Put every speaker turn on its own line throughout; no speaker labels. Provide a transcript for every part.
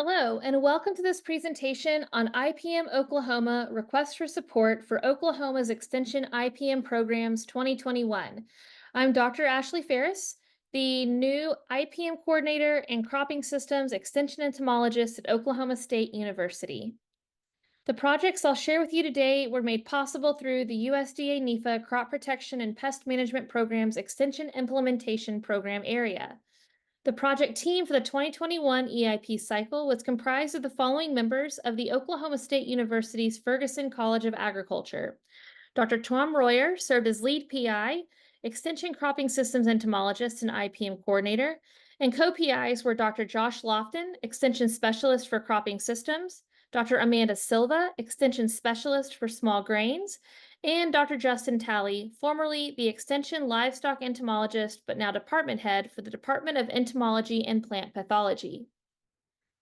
Hello, and welcome to this presentation on IPM Oklahoma Request for Support for Oklahoma's Extension IPM Programs 2021. I'm Dr. Ashleigh Faris, the new IPM Coordinator and Cropping Systems Extension Entomologist at Oklahoma State University. The projects I'll share with you today were made possible through the USDA NIFA Crop Protection and Pest Management Program's Extension Implementation Program area. The project team for the 2021 EIP cycle was comprised of the following members of the Oklahoma State University's Ferguson College of Agriculture. Dr. Tom Royer served as lead PI, Extension Cropping Systems Entomologist and IPM Coordinator, and co-PIs were Dr. Josh Lofton, Extension Specialist for Cropping Systems, Dr. Amanda Silva, Extension Specialist for Small Grains, and Dr. Justin Talley, formerly the Extension Livestock Entomologist, but now Department Head for the Department of Entomology and Plant Pathology.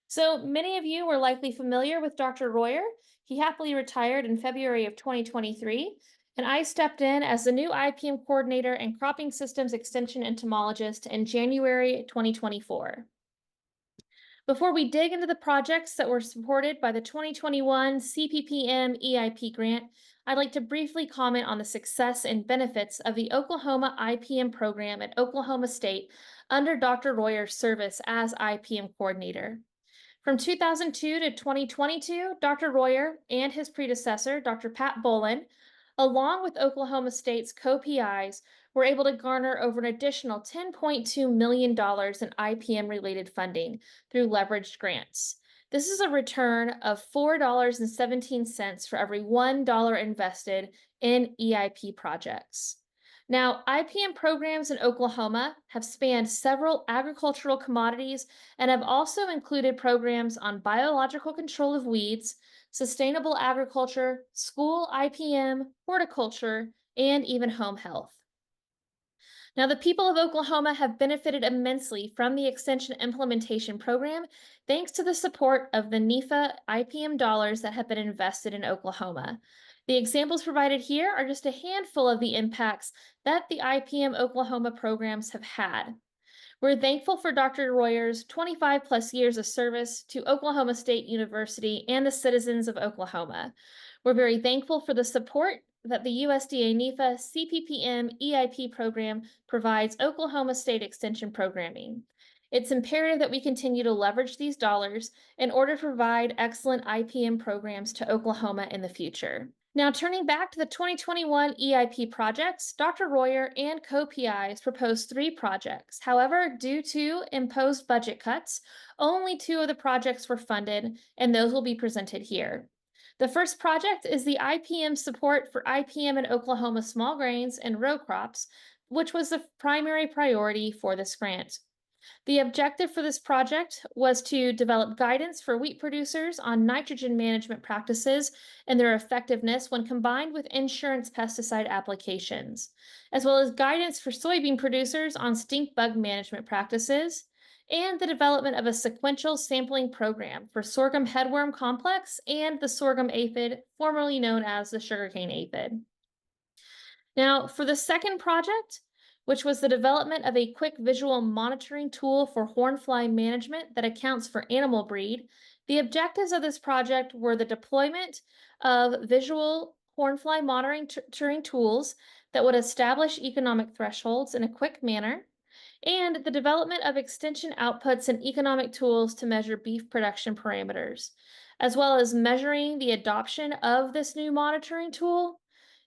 So many of you were likely familiar with Dr. Royer. He happily retired in February of 2023, and I stepped in as the new IPM Coordinator and Cropping Systems Extension Entomologist in January 2024. Before we dig into the projects that were supported by the 2021 CPPM EIP grant, I'd like to briefly comment on the success and benefits of the Oklahoma IPM program at Oklahoma State under Dr. Royer's service as IPM coordinator. From 2002 to 2022, Dr. Royer and his predecessor, Dr. Pat Bolin, along with Oklahoma State's co-PIs, were able to garner over an additional $10.2 million in IPM-related funding through leveraged grants. This is a return of $4.17 for every $1 invested in EIP projects. Now, IPM programs in Oklahoma have spanned several agricultural commodities and have also included programs on biological control of weeds, sustainable agriculture, school IPM, horticulture, and even home health. Now, the people of Oklahoma have benefited immensely from the Extension Implementation Program thanks to the support of the NIFA IPM dollars that have been invested in Oklahoma. The examples provided here are just a handful of the impacts that the IPM Oklahoma programs have had. We're thankful for Dr. Royer's 25 plus years of service to Oklahoma State University and the citizens of Oklahoma. We're very thankful for the support that the USDA NIFA CPPM EIP program provides Oklahoma State Extension programming. It's imperative that we continue to leverage these dollars in order to provide excellent IPM programs to Oklahoma in the future. Now, turning back to the 2021 EIP projects, Dr. Royer and co-PIs proposed 3 projects. However, due to imposed budget cuts, only 2 of the projects were funded, and those will be presented here. The first project is the IPM support for IPM in Oklahoma small grains and row crops, which was the primary priority for this grant. The objective for this project was to develop guidance for wheat producers on nitrogen management practices and their effectiveness when combined with insurance pesticide applications, as well as guidance for soybean producers on stink bug management practices, and the development of a sequential sampling program for sorghum headworm complex and the sorghum aphid, formerly known as the sugarcane aphid. Now, for the second project, which was the development of a quick visual monitoring tool for hornfly management that accounts for animal breed, the objectives of this project were the deployment of visual hornfly monitoring tools that would establish economic thresholds in a quick manner, and the development of extension outputs and economic tools to measure beef production parameters, as well as measuring the adoption of this new monitoring tool,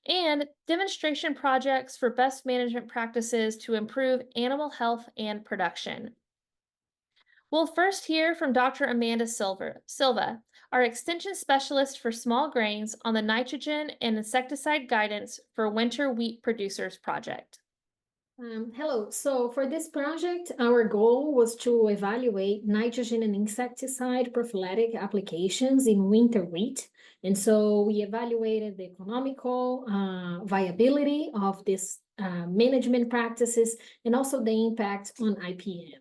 and demonstration projects for best management practices to improve animal health and production. We'll first hear from Dr. Amanda Silva, our Extension Specialist for Small Grains on the Nitrogen and Insecticide Guidance for Winter Wheat Producers Project.
Hello. So for this project, our goal was to evaluate nitrogen and insecticide prophylactic applications in winter wheat. And so we evaluated the economical viability of this management practices and also the impact on IPM.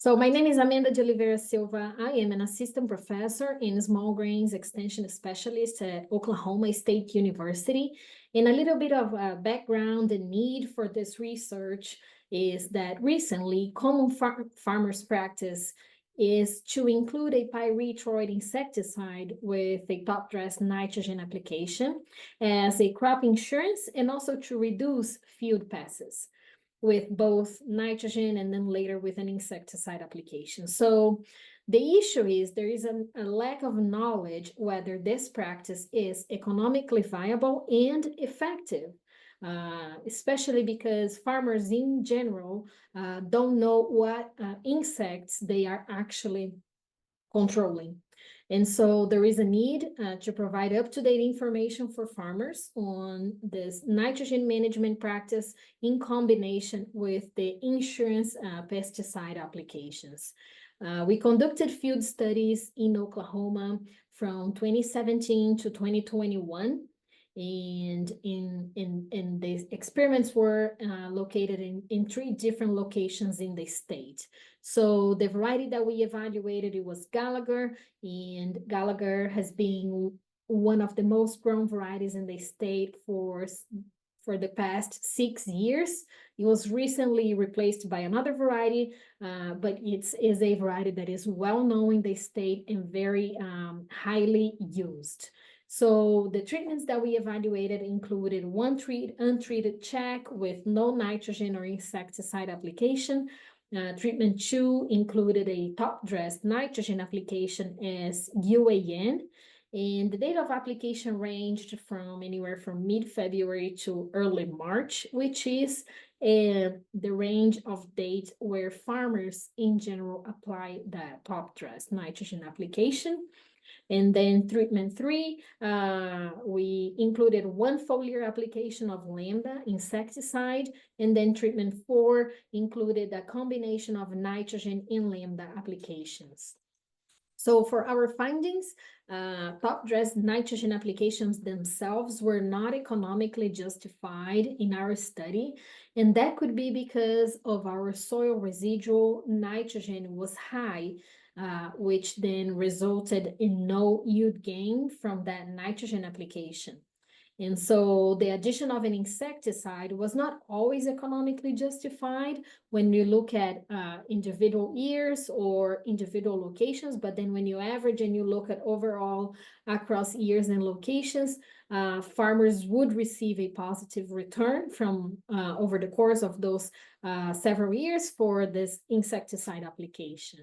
So my name is Amanda de Oliveira Silva. I am an assistant professor in small grains extension specialist at Oklahoma State University. And a little bit of background and need for this research is that recently common farmers practice is to include a pyrethroid insecticide with a top-dress nitrogen application as a crop insurance, and also to reduce field passes with both nitrogen and then later with an insecticide application. So the issue is there is a lack of knowledge whether this practice is economically viable and effective, especially because farmers in general don't know what insects they are actually controlling. And so there is a need to provide up-to-date information for farmers on this nitrogen management practice in combination with the insurance pesticide applications. We conducted field studies in Oklahoma from 2017 to 2021. And the experiments were located in 3 different locations in the state. So the variety that we evaluated, it was Gallagher, and Gallagher has been one of the most grown varieties in the state for the past 6 years. It was recently replaced by another variety, but it is a variety that is well known in the state and very highly used. So the treatments that we evaluated included 1 untreated check with no nitrogen or insecticide application. Treatment 2 included a top-dressed nitrogen application as UAN, and the date of application ranged from anywhere from mid-February to early March, which is the range of date where farmers in general apply that top-dressed nitrogen application. And then treatment 3, we included 1 foliar application of Lambda insecticide, and then treatment 4 included a combination of nitrogen and Lambda applications. So for our findings, top-dressed nitrogen applications themselves were not economically justified in our study, and that could be because of our soil residual nitrogen was high, which then resulted in no yield gain from that nitrogen application. And so the addition of an insecticide was not always economically justified when you look at individual years or individual locations, but then when you average and you look at overall across years and locations, farmers would receive a positive return from over the course of those several years for this insecticide application.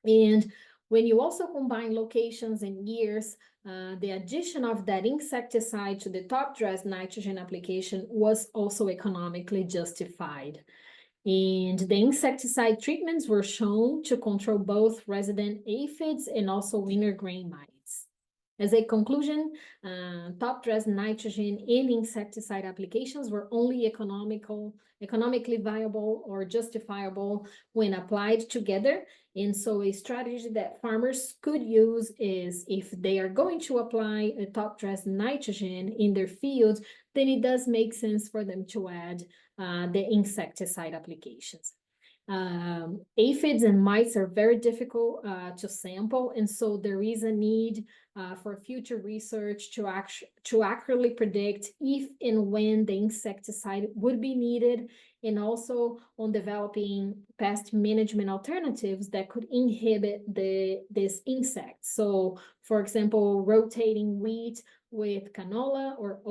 And when you also combine locations and years, the addition of that insecticide to the top-dressed nitrogen application was also economically justified. And the insecticide treatments were shown to control both resident aphids and also wintergreen mites. As a conclusion, top-dressed nitrogen and insecticide applications were only economically viable or justifiable when applied together. And so a strategy that farmers could use is if they are going to apply a top-dressed nitrogen in their fields, then it does make sense for them to add the insecticide applications. Aphids and mites are very difficult to sample, and so there is a need for future research to accurately predict if and when the insecticide would be needed, and also on developing pest management alternatives that could inhibit this insect. So, for example, rotating wheat with canola or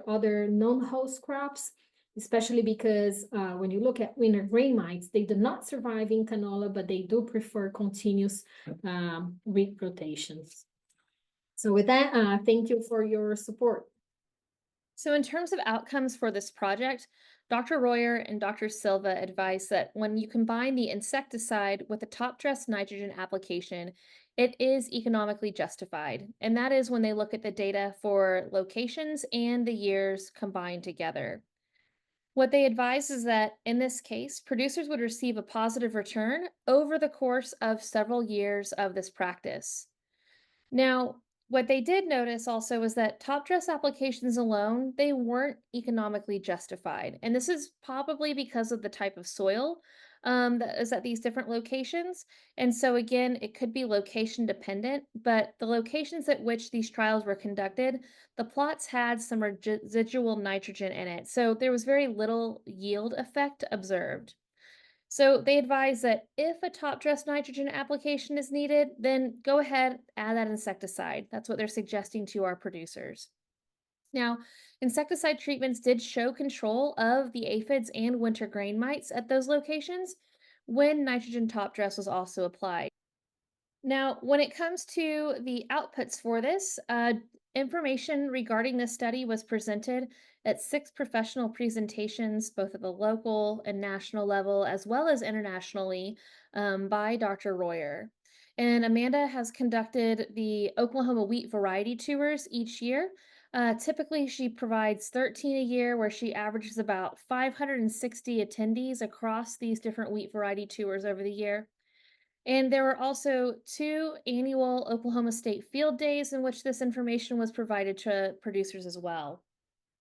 other non-host crops, especially because when you look at wintergreen mites, they do not survive in canola, but they do prefer continuous wheat rotations. So with that, thank you for your support.
So in terms of outcomes for this project, Dr. Royer and Dr. Silva advise that when you combine the insecticide with the top-dressed nitrogen application, it is economically justified. And that is when they look at the data for locations and the years combined together. What they advise is that in this case, producers would receive a positive return over the course of several years of this practice. Now, what they did notice also is that top dress applications alone, they weren't economically justified. And this is probably because of the type of soil that is at these different locations. And so again, it could be location dependent, but the locations at which these trials were conducted, the plots had some residual nitrogen in it. So there was very little yield effect observed. So they advise that if a top dress nitrogen application is needed, then go ahead, add that insecticide. That's what they're suggesting to our producers. Now, insecticide treatments did show control of the aphids and winter grain mites at those locations when nitrogen top dress was also applied. Now, when it comes to the outputs for this, information regarding this study was presented at 6 professional presentations, both at the local and national level, as well as internationally, by Dr. Royer. And Amanda has conducted the Oklahoma wheat variety tours each year. Typically, she provides 13 a year, where she averages about 560 attendees across these different wheat variety tours over the year. And there were also 2 annual Oklahoma State Field Days in which this information was provided to producers as well.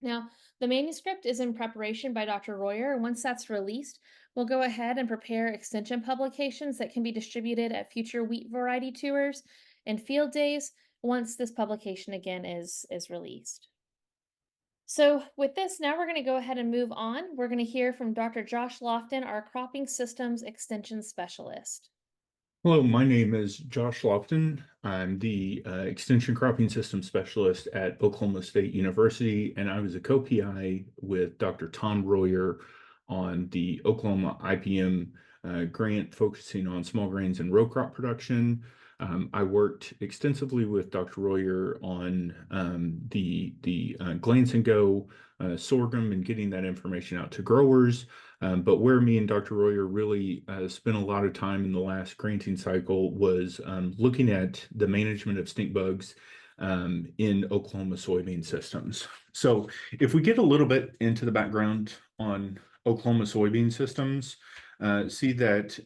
Now, the manuscript is in preparation by Dr. Royer. Once that's released, we'll go ahead and prepare extension publications that can be distributed at future wheat variety tours and field days once this publication again is released. So with this, now we're going to go ahead and move on. We're going to hear from Dr. Josh Lofton, our Cropping Systems Extension Specialist.
Hello, my name is Josh Lofton. I'm the Extension Cropping System Specialist at Oklahoma State University, and I was a co-PI with Dr. Tom Royer on the Oklahoma IPM grant focusing on small grains and row crop production. I worked extensively with Dr. Royer on the Glance and Go sorghum and getting that information out to growers. But where me and Dr. Royer really spent a lot of time in the last granting cycle was looking at the management of stink bugs in Oklahoma soybean systems. So if we get a little bit into the background on Oklahoma soybean systems, see that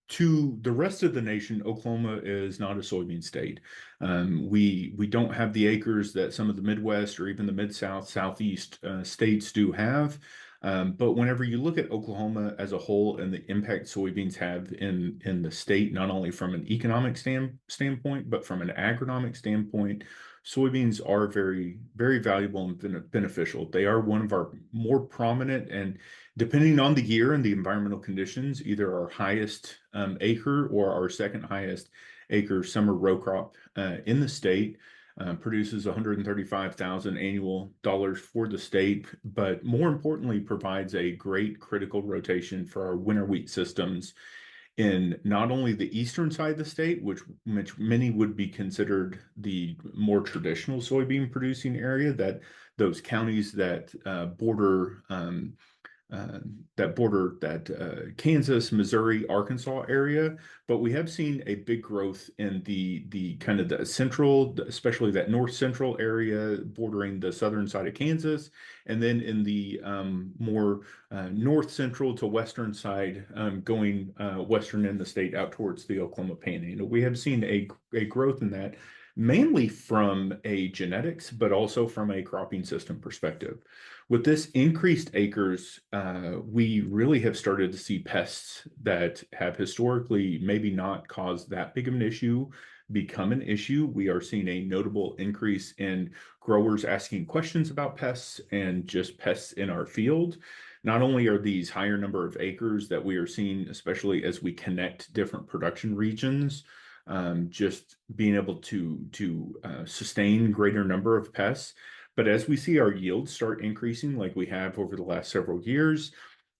to the rest of the nation, Oklahoma is not a soybean state. We don't have the acres that some of the Midwest or even the Mid-South, Southeast states do have. But whenever you look at Oklahoma as a whole and the impact soybeans have in the state, not only from an economic standpoint, but from an agronomic standpoint, soybeans are very, very valuable and beneficial. They are one of our more prominent and, depending on the year and the environmental conditions, either our highest acre or our second highest acre summer row crop in the state. Produces 135,000 annual dollars for the state, but more importantly, provides a great critical rotation for our winter wheat systems in not only the eastern side of the state, which many would be considered the more traditional soybean producing area, that those counties that border that Kansas, Missouri, Arkansas area, but we have seen a big growth in the kind of the central, especially that north central area bordering the southern side of Kansas, and then in the more north central to western side, going western in the state out towards the Oklahoma Panhandle. We have seen a growth in that, mainly from a genetics, but also from a cropping system perspective. With this increased acres, we really have started to see pests that have historically maybe not caused that big of an issue become an issue. We are seeing a notable increase in growers asking questions about pests and just pests in our field. Not only are these higher number of acres that we are seeing, especially as we connect different production regions, just being able to sustain greater number of pests. But as we see our yields start increasing, like we have over the last several years,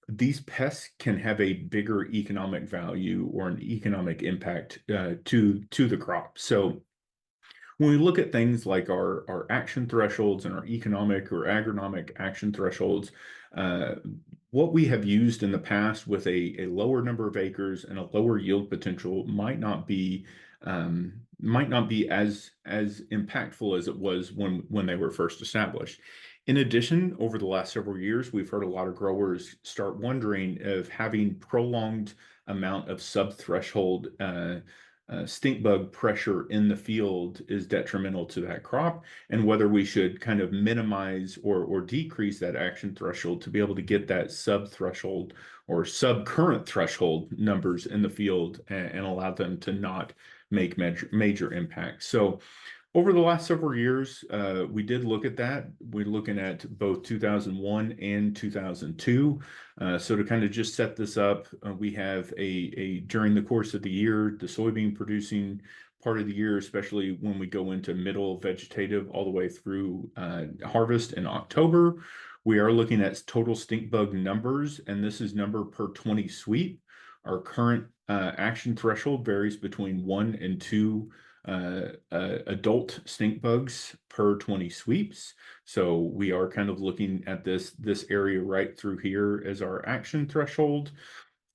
these pests can have a bigger economic value or an economic impact to the crop. So when we look at things like our action thresholds and our economic or agronomic action thresholds, what we have used in the past with a lower number of acres and a lower yield potential might not be as impactful as it was when they were first established. In addition, over the last several years, we've heard a lot of growers start wondering if having prolonged amount of sub-threshold stink bug pressure in the field is detrimental to that crop, and whether we should kind of minimize or decrease that action threshold to be able to get that sub-threshold or sub-current threshold numbers in the field and allow them to not make major impacts. So Over the last several years, we did look at that. We're looking at both 2001 and 2002. So to kind of just set this up, we have during the course of the year, the soybean producing part of the year, especially when we go into middle vegetative all the way through harvest in October, we are looking at total stink bug numbers, and this is number per 20 sweep. Our current action threshold varies between 1 and 2 adult stink bugs per 20 sweeps. So we are kind of looking at this area right through here as our action threshold.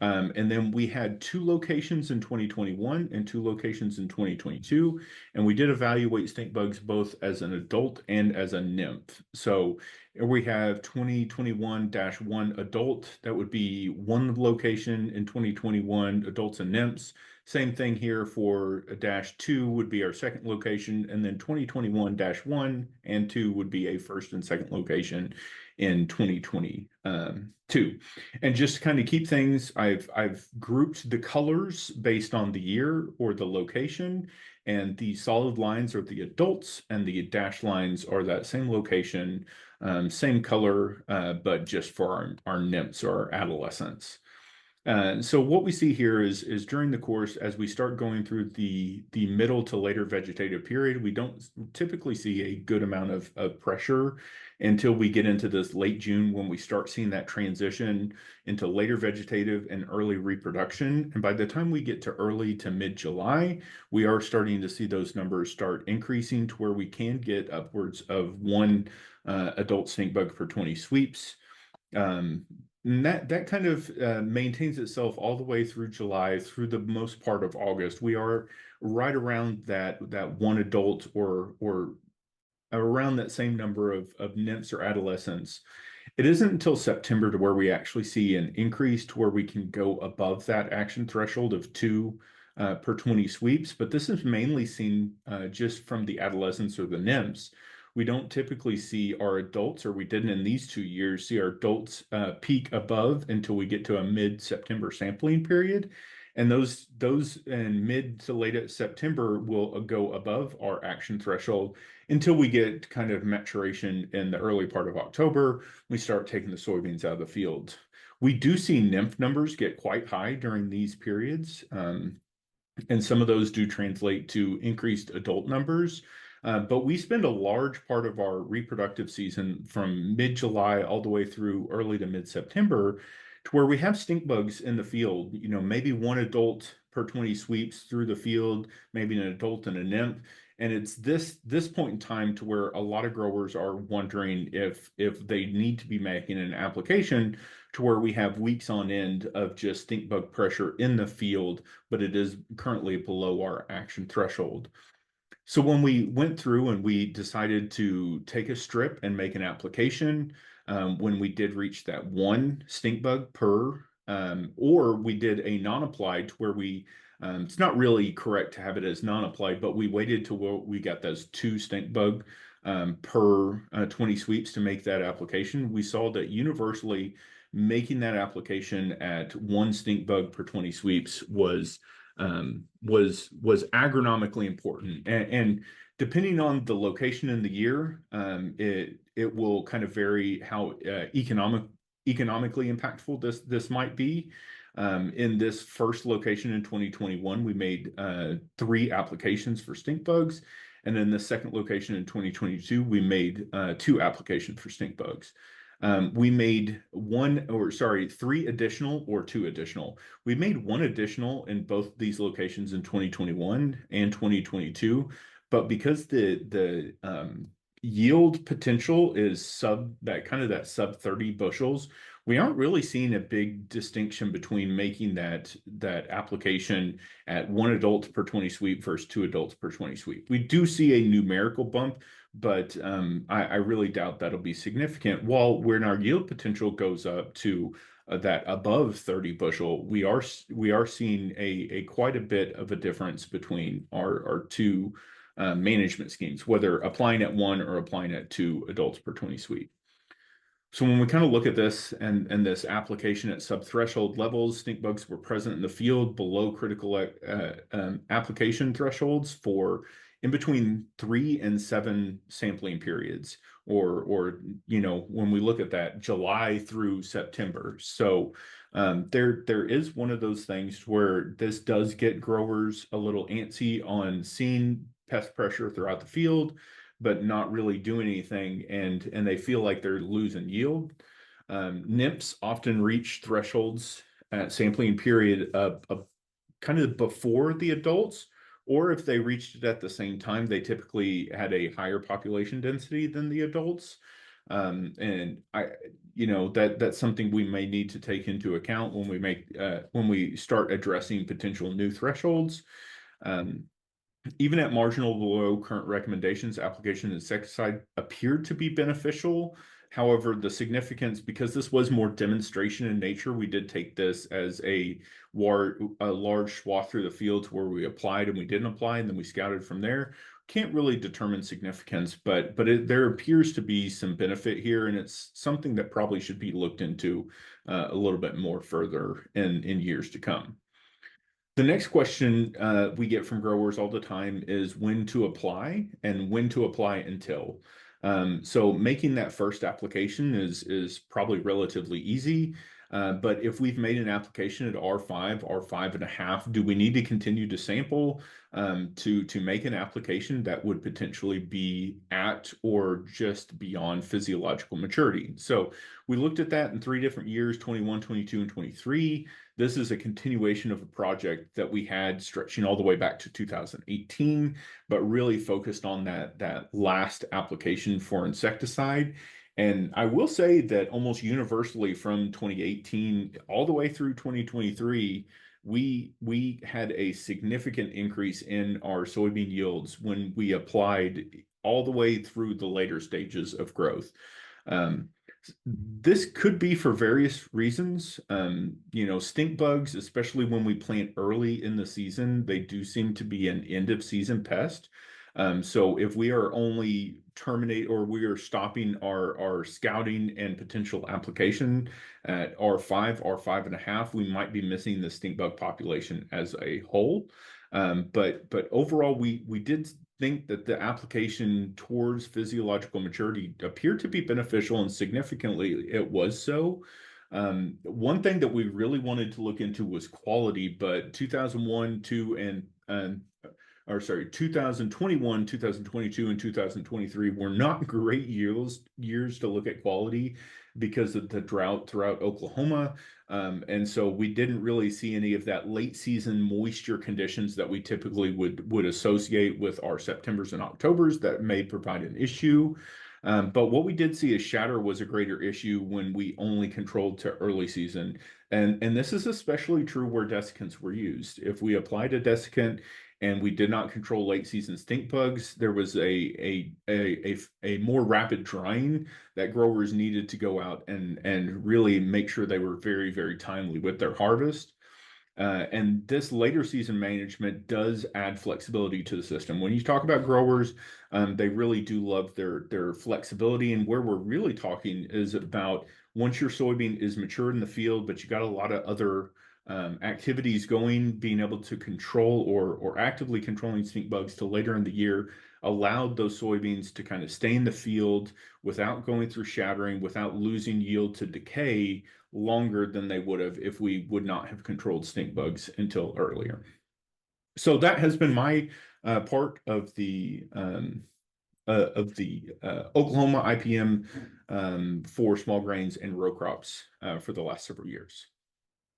And then we had 2 locations in 2021 and 2 locations in 2022. And we did evaluate stink bugs both as an adult and as a nymph. So we have 2021-1 adult. That would be 1 location in 2021, adults and nymphs. Same thing here for a -2 would be our second location. And then 2021-1 and 2 would be a first and second location in 2022. And just to kind of keep things, I've grouped the colors based on the year or the location, and the solid lines are the adults, and the dashed lines are that same location, same color, but just for our nymphs or our adolescents. So what we see here is during the course, as we start going through the middle to later vegetative period, we don't typically see a good amount of pressure until we get into this late June, when we start seeing that transition into later vegetative and early reproduction. And by the time we get to early to mid-July, we are starting to see those numbers start increasing to where we can get upwards of 1 adult stink bug per 20 sweeps. And that kind of maintains itself all the way through July, through the most part of August. We are right around that 1 adult or around that same number of nymphs or adolescents. It isn't until September to where we actually see an increase to where we can go above that action threshold of 2 per 20 sweeps. But this is mainly seen just from the adolescents or the nymphs. We don't typically see our adults, or we didn't in these 2 years, see our adults peak above until we get to a mid-September sampling period. And those in mid to late September will go above our action threshold until we get kind of maturation in the early part of October. We start taking the soybeans out of the field. We do see nymph numbers get quite high during these periods. And some of those do translate to increased adult numbers. But we spend a large part of our reproductive season from mid-July all the way through early to mid-September to where we have stink bugs in the field, maybe 1 adult per 20 sweeps through the field, maybe an adult and a nymph. And it's this point in time to where a lot of growers are wondering if they need to be making an application, to where we have weeks on end of just stink bug pressure in the field, but it is currently below our action threshold. So when we went through and we decided to take a strip and make an application, when we did reach that 1 stink bug per, or we did a non-applied, where it's not really correct to have it as non-applied, but we waited till we got those 2 stink bug per 20 sweeps to make that application. We saw that universally making that application at 1 stink bug per 20 sweeps was agronomically important, and depending on the location in the year, it will kind of vary how economically impactful this might be. In this first location in 2021, we made 3 applications for stink bugs, and in the second location in 2022, we made 2 applications for stink bugs. We made 3 additional or 2 additional. We made 1 additional in both these locations in 2021 and 2022, but because the yield potential is sub 30 bushels, we aren't really seeing a big distinction between making that application at 1 adult per 20 sweep versus 2 adults per 20 sweep. We do see a numerical bump, but I really doubt that'll be significant. While when our yield potential goes up to that above 30 bushel, we are seeing a quite a bit of a difference between our 2 management schemes, whether applying at 1 or applying at 2 adults per 20 sweep. So when we kind of look at this and this application at subthreshold levels, stink bugs were present in the field below critical application thresholds for in between 3 and 7 sampling periods, or when we look at that July through September. So there is one of those things where this does get growers a little antsy on seeing pest pressure throughout the field, but not really doing anything, and they feel like they're losing yield. NIPs often reach thresholds at sampling period of kind of before the adults, or if they reached it at the same time, they typically had a higher population density than the adults. And that's something we may need to take into account when we start addressing potential new thresholds. Even at marginal below current recommendations, application of insecticide appeared to be beneficial. However, the significance, because this was more demonstration in nature, we did take this as a large swath through the fields where we applied and we didn't apply, and then we scouted from there. Can't really determine significance, but there appears to be some benefit here, and it's something that probably should be looked into a little bit more further in years to come. The next question we get from growers all the time is when to apply and when to apply until. So making that first application is probably relatively easy. But if we've made an application at R5, R5.5, do we need to continue to sample to make an application that would potentially be at or just beyond physiological maturity? So we looked at that in 3 different years, 21, 22, and 23. This is a continuation of a project that we had stretching all the way back to 2018, but really focused on that last application for insecticide. And I will say that almost universally from 2018 all the way through 2023, we had a significant increase in our soybean yields when we applied all the way through the later stages of growth. This could be for various reasons. Stink bugs, especially when we plant early in the season, they do seem to be an end of season pest. So if we are only we are stopping our scouting and potential application at R5, R5.5, we might be missing the stink bug population as a whole. But overall, we did think that the application towards physiological maturity appeared to be beneficial, and significantly it was so. One thing that we really wanted to look into was quality, but 2021, 2022, and 2023 were not great years to look at quality because of the drought throughout Oklahoma. And so we didn't really see any of that late season moisture conditions that we typically would associate with our Septembers and Octobers that may provide an issue. But what we did see is shatter was a greater issue when we only controlled to early season. And this is especially true where desiccants were used. If we applied a desiccant and we did not control late season stink bugs, there was a more rapid drying that growers needed to go out and really make sure they were very, very timely with their harvest. And this later season management does add flexibility to the system. When you talk about growers, they really do love their flexibility. And where we're really talking is about once your soybean is mature in the field, but you got a lot of other activities going, being able to control or actively controlling stink bugs till later in the year allowed those soybeans to kind of stay in the field without going through shattering, without losing yield to decay longer than they would have if we would not have controlled stink bugs until earlier. So that has been my part of the Oklahoma IPM for small grains and row crops for the last several years.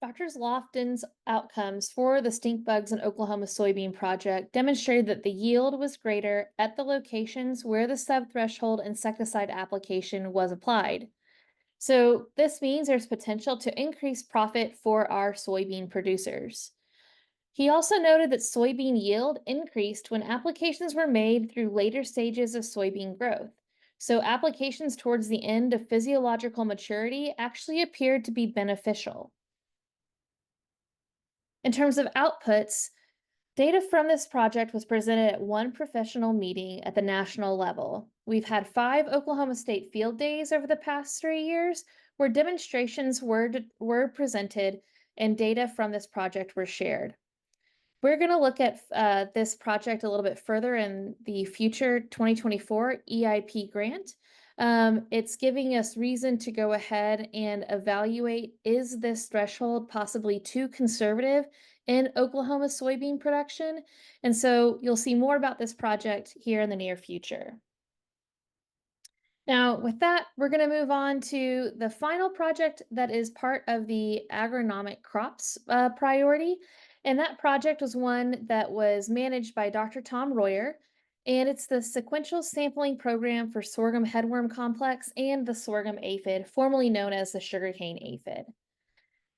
Dr. Lofton's outcomes for the stink bugs and Oklahoma soybean project demonstrated that the yield was greater at the locations where the subthreshold insecticide application was applied. So this means there's potential to increase profit for our soybean producers. He also noted that soybean yield increased when applications were made through later stages of soybean growth. So applications towards the end of physiological maturity actually appeared to be beneficial. In terms of outputs, Data from this project was presented at one professional meeting at the national level. We've had 5 Oklahoma State field days over the past 3 years where demonstrations were presented and data from this project were shared. We're going to look at this project a little bit further in the future 2024 EIP grant. It's giving us reason to go ahead and evaluate, is this threshold possibly too conservative in Oklahoma soybean production? And so you'll see more about this project here in the near future. Now, with that, we're going to move on to the final project that is part of the agronomic crops priority. And that project was one that was managed by Dr. Tom Royer, and it's the sequential sampling program for sorghum headworm complex and the sorghum aphid, formerly known as the sugarcane aphid.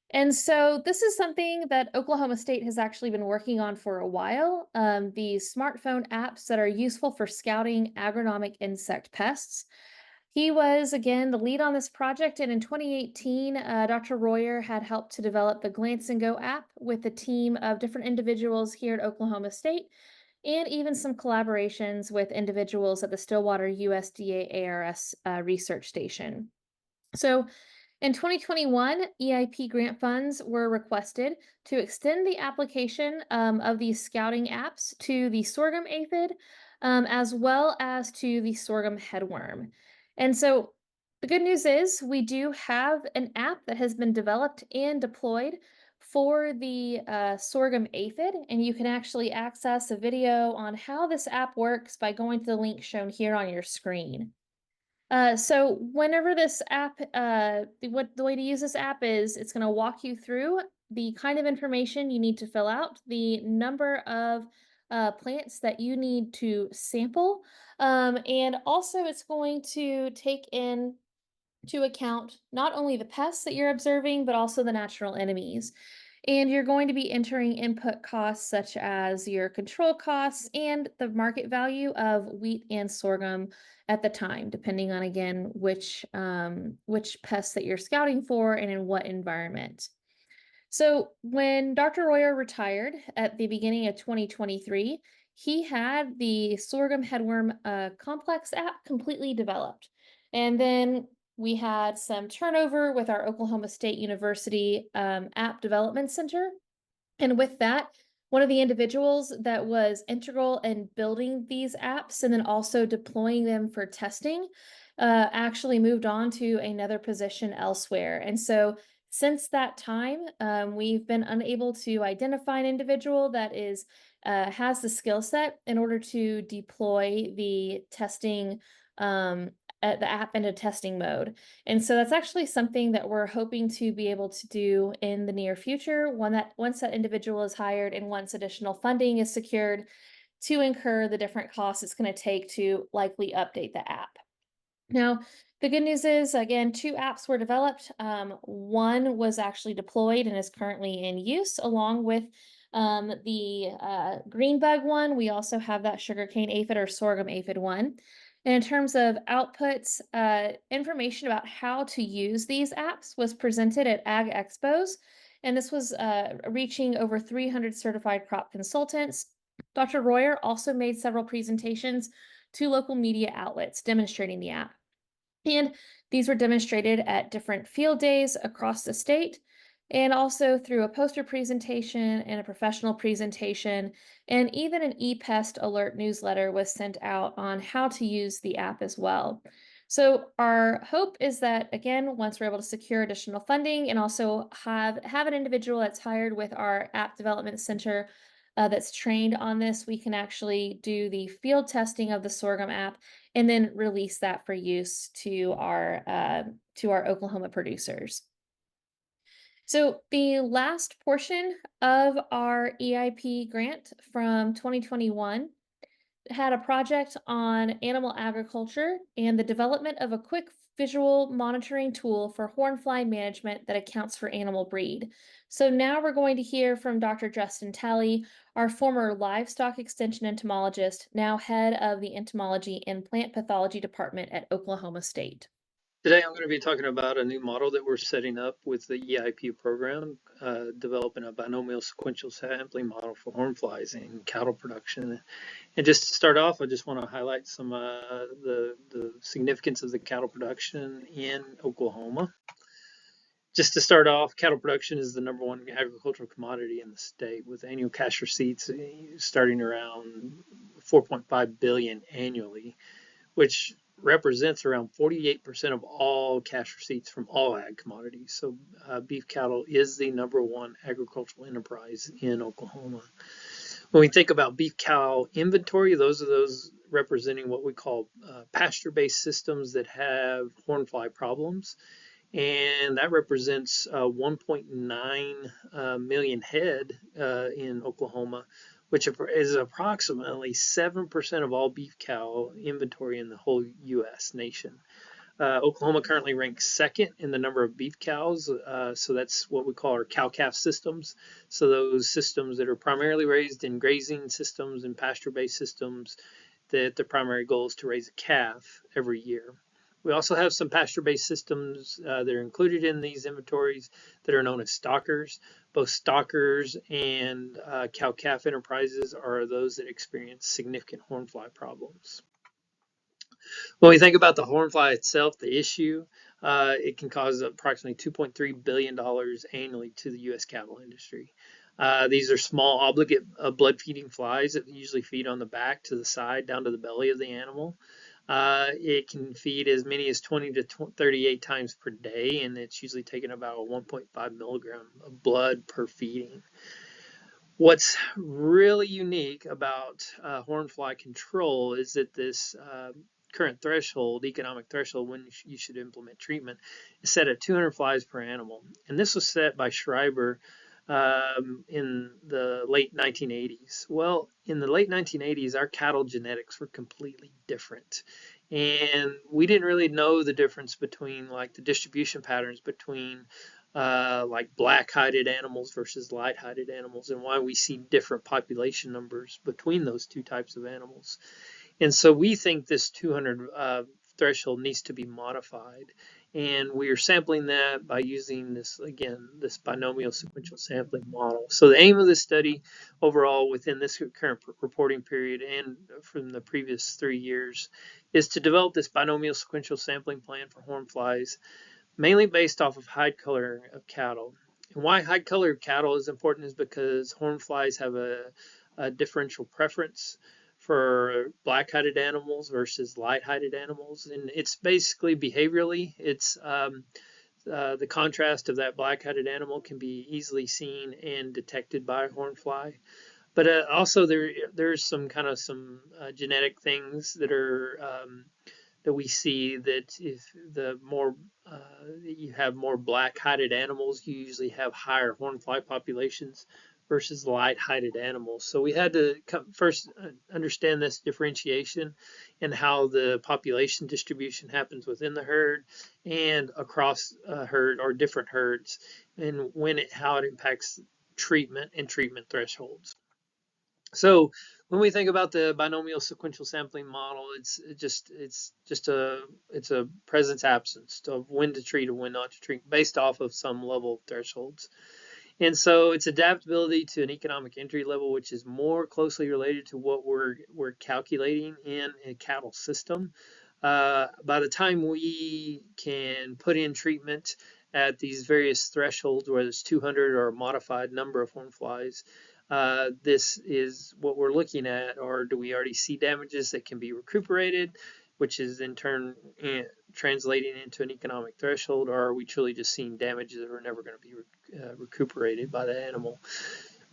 And so this is something that Oklahoma State has actually been working on for a while. These smartphone apps that are useful for scouting agronomic insect pests. He was, again, the lead on this project, and in 2018, Dr. Royer had helped to develop the Glance and Go app with a team of different individuals here at Oklahoma State, and even some collaborations with individuals at the Stillwater USDA ARS research station. So in 2021, EIP grant funds were requested to extend the application of these scouting apps to the sorghum aphid, as well as to the sorghum headworm. And so the good news is we do have an app that has been developed and deployed for the sorghum aphid, and you can actually access a video on how this app works by going to the link shown here on your screen. So whenever this app, the way to use this app is it's going to walk you through the kind of information you need to fill out, the number of plants that you need to sample, and also it's going to take into account not only the pests that you're observing, but also the natural enemies. And you're going to be entering input costs such as your control costs and the market value of wheat and sorghum at the time, depending on, again, which pests that you're scouting for and in what environment. So when Dr. Royer retired at the beginning of 2023, he had the sorghum headworm complex app completely developed. And then we had some turnover with our Oklahoma State University App Development Center. And with that, one of the individuals that was integral in building these apps and then also deploying them for testing actually moved on to another position elsewhere. And so since that time, we've been unable to identify an individual that has the skill set in order to deploy the testing the app into testing mode. And so that's actually something that we're hoping to be able to do in the near future, once that individual is hired and once additional funding is secured to incur the different costs it's going to take to likely update the app. Now, the good news is, again, 2 apps were developed. One was actually deployed and is currently in use, along with the green bug one. We also have that sugarcane aphid or sorghum aphid one. And in terms of outputs, information about how to use these apps was presented at Ag Expos, and this was reaching over 300 certified crop consultants. Dr. Royer also made several presentations to local media outlets demonstrating the app. And these were demonstrated at different field days across the state, and also through a poster presentation and a professional presentation, and even an ePest alert newsletter was sent out on how to use the app as well. So our hope is that, again, once we're able to secure additional funding and also have an individual that's hired with our app development center that's trained on this, we can actually do the field testing of the sorghum app and then release that for use to our Oklahoma producers. So the last portion of our EIP grant from 2021 had a project on animal agriculture and the development of a quick visual monitoring tool for hornfly management that accounts for animal breed. So now we're going to hear from Dr. Justin Talley, our former livestock extension entomologist, now head of the entomology and plant pathology department at Oklahoma State.
Today I'm going to be talking about a new model that we're setting up with the EIP program, developing a binomial sequential sampling model for horn flies in cattle production. And just to start off, I just want to highlight some the significance of the cattle production in Oklahoma. Just to start off, cattle production is the #1 agricultural commodity in the state, with annual cash receipts starting around 4.5 billion annually, which represents around 48% of all cash receipts from all ag commodities. So beef cattle is the #1 agricultural enterprise in Oklahoma. When we think about beef cow inventory, those are those representing what we call pasture-based systems that have horn fly problems. And that represents 1.9 million head in Oklahoma, which is approximately 7% of all beef cow inventory in the whole U.S. nation. Oklahoma currently ranks second in the number of beef cows, so that's what we call our cow-calf systems. So those systems that are primarily raised in grazing systems and pasture-based systems, that the primary goal is to raise a calf every year. We also have some pasture-based systems that are included in these inventories that are known as stockers. Both stockers and cow-calf enterprises are those that experience significant horn fly problems. When we think about the horn fly itself, the issue, it can cause approximately $2.3 billion annually to the U.S. cattle industry. These are small obligate blood-feeding flies that usually feed on the back, to the side, down to the belly of the animal. It can feed as many as 20 to 38 times per day, and it's usually taking about 1.5 milligram of blood per feeding. What's really unique about horn fly control is that this current threshold, economic threshold, when you should implement treatment, is set at 200 flies per animal. And this was set by Schreiber in the late 1980s. Well, in the late 1980s, our cattle genetics were completely different. And we didn't really know the difference between like the distribution patterns between like black-hided animals versus light-hided animals, and why we see different population numbers between those two types of animals. And so we think this 200 threshold needs to be modified. And we are sampling that by using this, again, this binomial sequential sampling model. So the aim of this study overall within this current reporting period and from the previous 3 years is to develop this binomial sequential sampling plan for horn flies, mainly based off of hide color of cattle. And why hide color of cattle is important is because horn flies have a differential preference for black-hided animals versus light-hided animals, and it's basically behaviorally. It's the contrast of that black-hided animal can be easily seen and detected by a horn fly. But also there's some genetic things that are that we see that if the more you have more black-hided animals, you usually have higher horn fly populations versus light-hided animals. So we had to first understand this differentiation and how the population distribution happens within the herd and across a herd or different herds, and how it impacts treatment and treatment thresholds. So when we think about the binomial sequential sampling model, it's a presence absence of when to treat and when not to treat based off of some level of thresholds. And so it's adaptability to an economic entry level, which is more closely related to what we're calculating in a cattle system. By the time we can put in treatment at these various thresholds, whether it's 200 or a modified number of horn flies, this is what we're looking at. Or do we already see damages that can be recuperated, which is in turn translating into an economic threshold, or are we truly just seeing damages that are never going to be recuperated by the animal?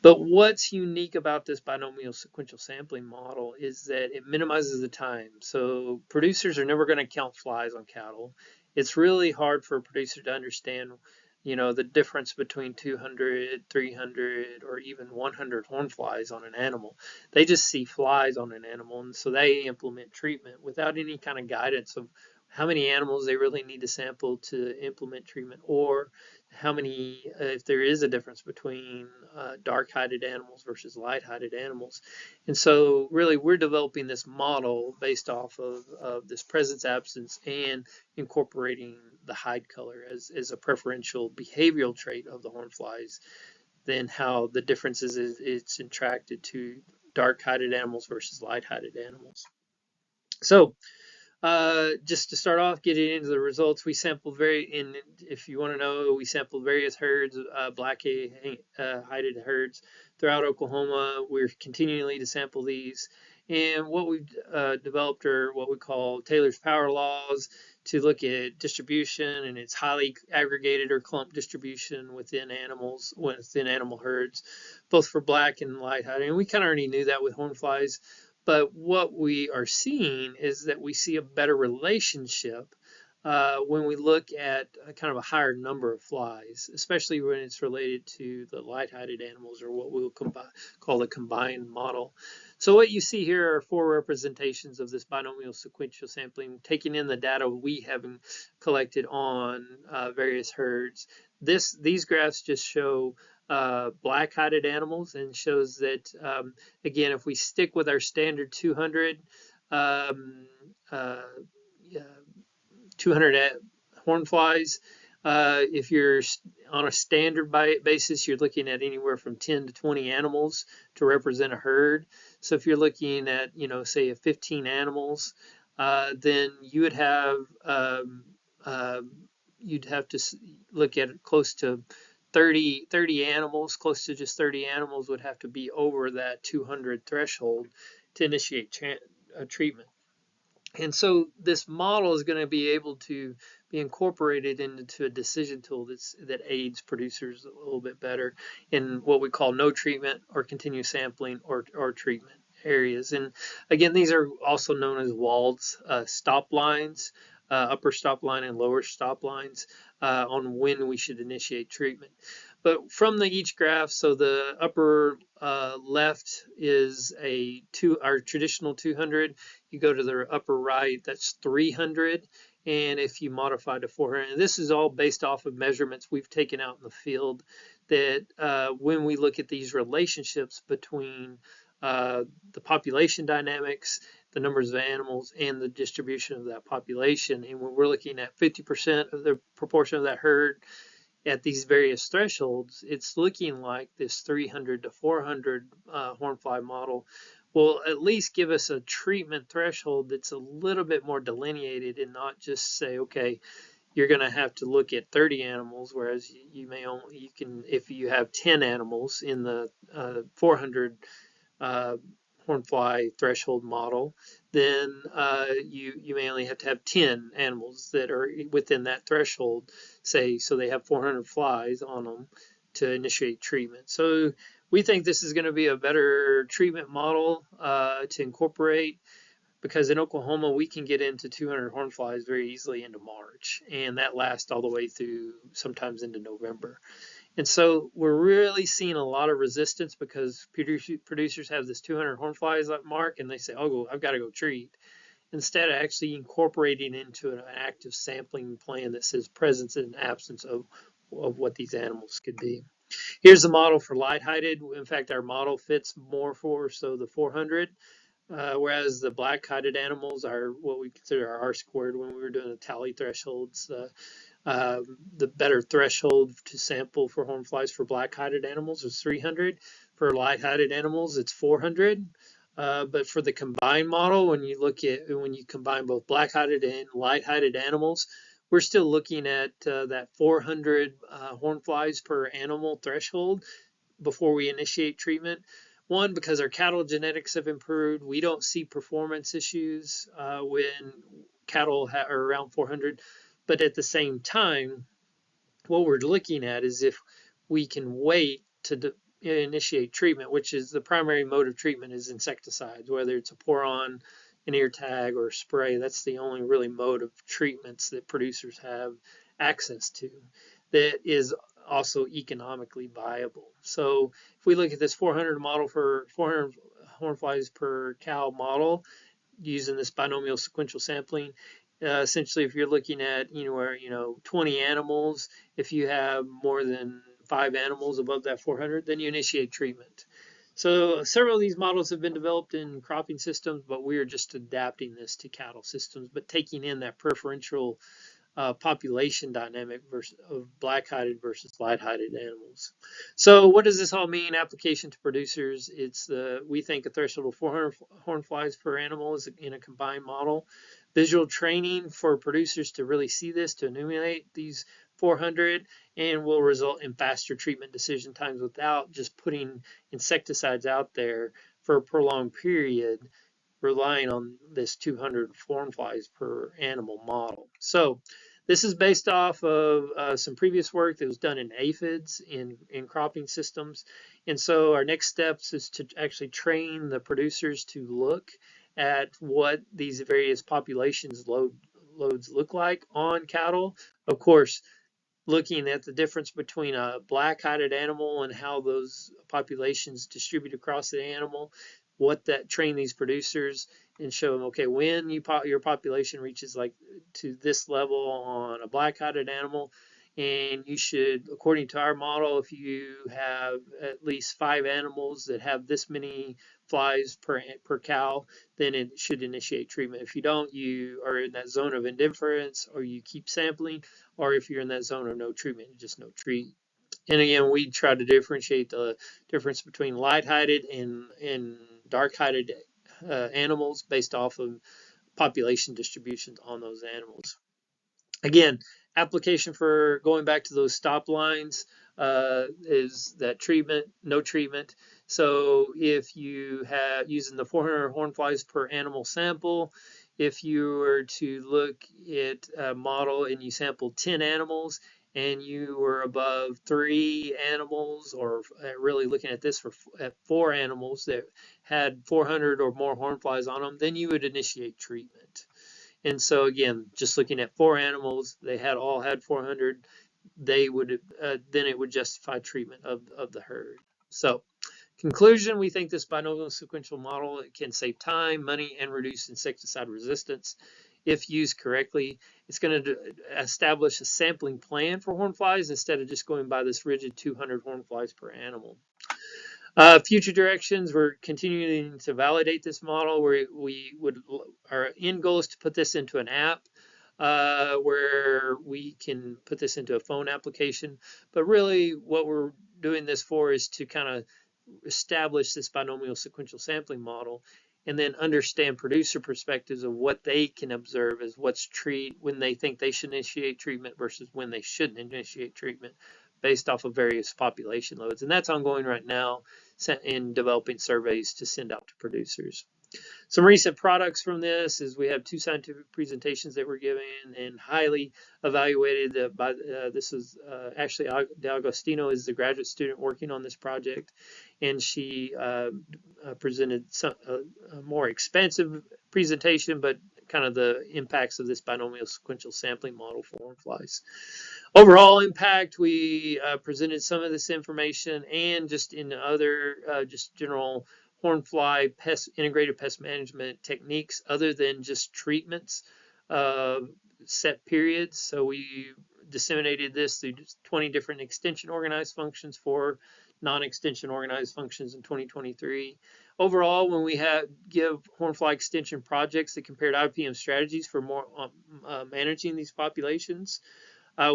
But what's unique about this binomial sequential sampling model is that it minimizes the time. So producers are never going to count flies on cattle. It's really hard for a producer to understand, the difference between 200, 300, or even 100 horn flies on an animal. They just see flies on an animal, and so they implement treatment without any kind of guidance of how many animals they really need to sample to implement treatment, or how many, if there is a difference between dark-hided animals versus light-hided animals. And so really we're developing this model based off of this presence absence and incorporating the hide color as a preferential behavioral trait of the hornflies, then how the differences is it's attracted to dark-hided animals versus light-hided animals. So just to start off, getting into the results, we sampled if you want to know, we sampled various herds, black-hided herds throughout Oklahoma. We're continually to sample these. And what we've developed are what we call Taylor's power laws to look at distribution, and it's highly aggregated or clump distribution within animals, within animal herds, both for black and light-hided. And we kind of already knew that with hornflies. But what we are seeing is that we see a better relationship when we look at kind of a higher number of flies, especially when it's related to the light-hided animals, or what we'll call the combined model. So what you see here are 4 representations of this binomial sequential sampling, taking in the data we have collected on various herds. These graphs just show black-hided animals, and shows that, again, if we stick with our standard 200 hornflies, if you're on a standard basis, you're looking at anywhere from 10 to 20 animals to represent a herd. So if you're looking at, say 15 animals, then you would have you'd have to look at close to 30 animals, close to just 30 animals would have to be over that 200 threshold to initiate treatment. And so this model is going to be able to be incorporated into a decision tool that aids producers a little bit better in what we call no treatment or continuous sampling or treatment areas. And again, these are also known as walled stop lines, upper stop line and lower stop lines on when we should initiate treatment. But from each graph, so the upper left is our traditional 200. You go to the upper right, that's 300. And if you modify to 400, and this is all based off of measurements we've taken out in the field, that when we look at these relationships between the population dynamics, the numbers of animals, and the distribution of that population, and when we're looking at 50% of the proportion of that herd at these various thresholds, it's looking like this 300 to 400 hornfly model will at least give us a treatment threshold that's a little bit more delineated, and not just say, okay, you're going to have to look at 30 animals, whereas you can, if you have 10 animals in the 400 hornfly threshold model, then you may only have to have 10 animals that are within that threshold, say, so they have 400 flies on them to initiate treatment. So we think this is going to be a better treatment model to incorporate, because in Oklahoma we can get into 200 hornflies very easily into March, and that lasts all the way through sometimes into November. And so we're really seeing a lot of resistance because producers have this 200 hornflies mark, and they say, oh, I've got to go treat, instead of actually incorporating into an active sampling plan that says presence and absence of what these animals could be. Here's the model for light-hided. In fact, our model fits more for the 400, whereas the black-hided animals are what we consider our R-squared when we were doing the tally thresholds. The better threshold to sample for hornflies for black-hided animals is 300. For light-hided animals, it's 400. But for the combined model, when you combine both black-hided and light-hided animals, we're still looking at that 400 hornflies per animal threshold before we initiate treatment. One, because our cattle genetics have improved. We don't see performance issues when cattle are around 400. But at the same time, what we're looking at is if we can wait to initiate treatment, which is the primary mode of treatment is insecticides, whether it's a pour-on, an ear tag, or a spray. That's the only really mode of treatments that producers have access to that is also economically viable. So if we look at this 400 model for 400 hornflies per cow model, using this binomial sequential sampling, Essentially, if you're looking at anywhere, 20 animals, if you have more than 5 animals above that 400, then you initiate treatment. So several of these models have been developed in cropping systems, but we are just adapting this to cattle systems, but taking in that preferential population dynamic of black-hided versus light-hided animals. So what does this all mean? Application to producers. We think a threshold of 400 horn flies per animal is in a combined model. Visual training for producers to really see this, to enumerate these 400, and will result in faster treatment decision times without just putting insecticides out there for a prolonged period, relying on this 200 horn flies per animal model. So this is based off of some previous work that was done in aphids in cropping systems. And so our next steps is to actually train the producers to look at what these various populations loads look like on cattle. Of course, looking at the difference between a black-hided animal and how those populations distribute across the animal, what that train these producers and show them, okay, when your population reaches like to this level on a black-hided animal, and you should, according to our model, if you have at least 5 animals that have this many flies per cow, then it should initiate treatment. If you don't, you are in that zone of indifference, or you keep sampling, or if you're in that zone of no treatment, just no treat. And again, we try to differentiate the difference between light-hided and dark-hided animals based off of population distributions on those animals. Again, application for going back to those stop lines is that treatment, no treatment. So if you have using the 400 horn flies per animal sample, if you were to look at a model and you sampled 10 animals and you were above 3 animals, or really looking at this at 4 animals that had 400 or more horn flies on them, then you would initiate treatment. And so again, just looking at 4 animals, they all had 400, they would then it would justify treatment of the herd. So conclusion, we think this binomial sequential model can save time, money, and reduce insecticide resistance if used correctly. It's going to establish a sampling plan for horn flies instead of just going by this rigid 200 horn flies per animal. Future directions, we're continuing to validate this model. Our end goal is to put this into an app where we can put this into a phone application. But really what we're doing this for is to kind of establish this binomial sequential sampling model and then understand producer perspectives of what they can observe as when they think they should initiate treatment versus when they shouldn't initiate treatment, based off of various population loads. And that's ongoing right now in developing surveys to send out to producers. Some recent products from this is we have 2 scientific presentations that were given and highly evaluated by, this is Ashleigh D'Agostino is the graduate student working on this project, and she presented a more expansive presentation, but kind of the impacts of this binomial sequential sampling model for horn flies. Overall impact, we presented some of this information, and just in other just general horn fly integrated pest management techniques other than just treatments set periods. So we disseminated this through 20 different extension organized functions, 4 non-extension organized functions in 2023. Overall, when we give horn fly extension projects that compared IPM strategies for more managing these populations,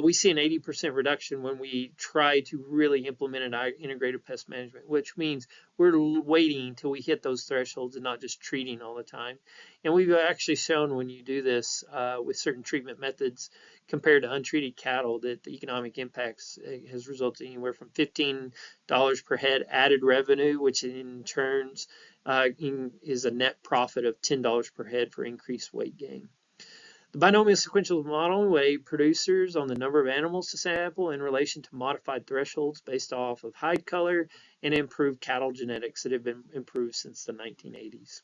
we see an 80% reduction when we try to really implement an integrated pest management, which means we're waiting until we hit those thresholds and not just treating all the time. And we've actually shown when you do this with certain treatment methods compared to untreated cattle that the economic impacts has resulted anywhere from $15 per head added revenue, which in turn is a net profit of $10 per head for increased weight gain. The binomial sequential model weighed producers on the number of animals to sample in relation to modified thresholds based off of hide color and improved cattle genetics that have been improved since the 1980s.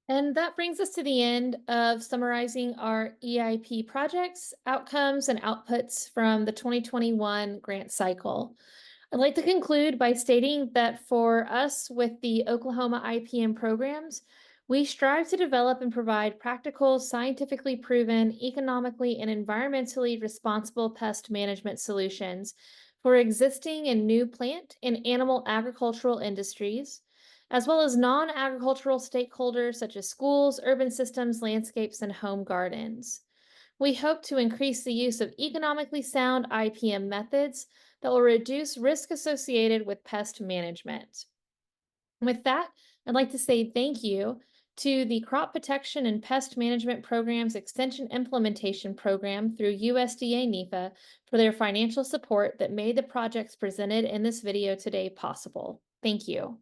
And that brings us to the end of summarizing our EIP projects, outcomes, and outputs from the 2021 grant cycle. I'd like to conclude by stating that for us with the Oklahoma IPM programs, We strive to develop and provide practical, scientifically proven, economically and environmentally responsible pest management solutions for existing and new plant and animal agricultural industries, as well as non-agricultural stakeholders such as schools, urban systems, landscapes, and home gardens. We hope to increase the use of economically sound IPM methods that will reduce risk associated with pest management. With that, I'd like to say thank you to the Crop Protection and Pest Management Program's Extension Implementation Program through USDA NIFA for their financial support that made the projects presented in this video today possible. Thank you.